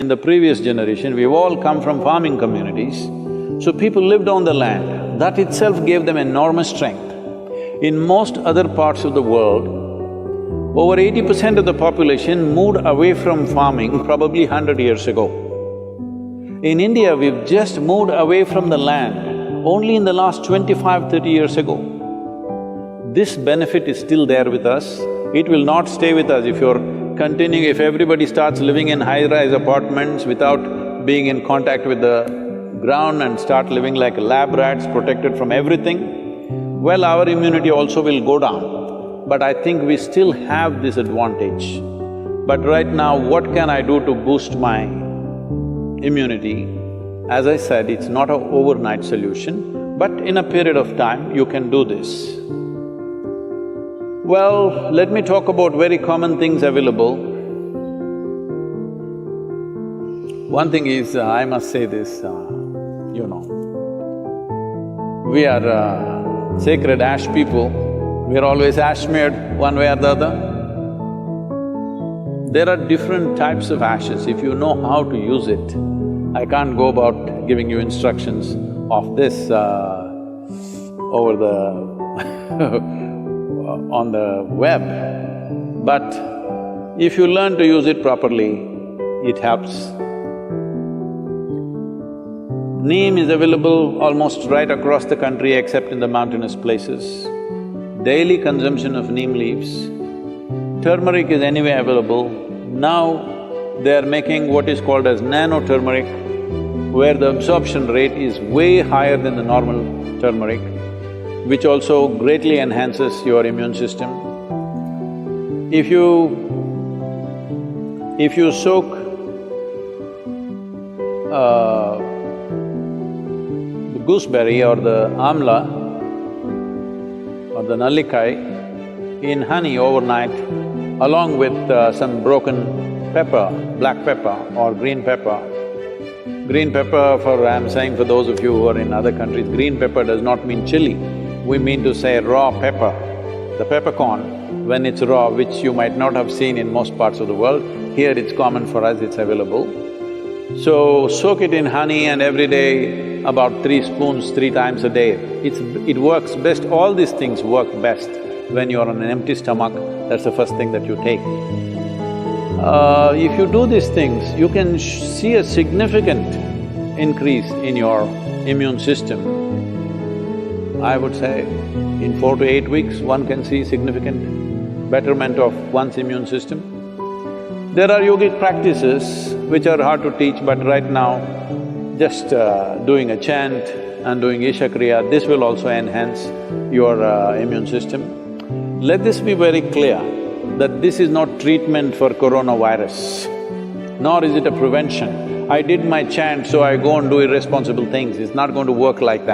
In the previous generation, we've all come from farming communities, so people lived on the land. That itself gave them enormous strength. In most other parts of the world, over 80% of the population moved away from farming probably 100 years ago. In India, we've just moved away from the land only in the last 25–30 years ago. This benefit is still there with us. It will not stay with us if you're continuing… if everybody starts living in high-rise apartments without being in contact with the ground and start living like lab rats, protected from everything, well, our immunity also will go down. But I think we still have this advantage. But right now, what can I do to boost my immunity? As I said, it's not an overnight solution, but in a period of time, you can do this. Well, let me talk about very common things available. One thing is, I must say this, we are sacred ash people, we're always ash smeared one way or the other. There are different types of ashes. If you know how to use it, I can't go about giving you instructions of this over the on the web, but if you learn to use it properly, it helps. Neem is available almost right across the country except in the mountainous places. Daily consumption of neem leaves. Turmeric is anyway available. Now they are making what is called as nano-turmeric, where the absorption rate is way higher than the normal turmeric, which also greatly enhances your immune system. If you soak the gooseberry or the amla or the nallikai in honey overnight, along with some broken pepper, black pepper or green pepper. Green pepper I'm saying for those of you who are in other countries, green pepper does not mean chili. We mean to say raw pepper. The peppercorn, when it's raw, which you might not have seen in most parts of the world, here it's common for us, it's available. So, soak it in honey and every day about 3 spoons, 3 times a day. It works best, all these things work best when you're on an empty stomach, that's the first thing that you take. If you do these things, you can see a significant increase in your immune system. I would say in 4 to 8 weeks, one can see significant betterment of one's immune system. There are yogic practices which are hard to teach, but right now, just doing a chant and doing Isha Kriya, this will also enhance your immune system. Let this be very clear that this is not treatment for coronavirus, nor is it a prevention. I did my chant, so I go and do irresponsible things. It's not going to work like that.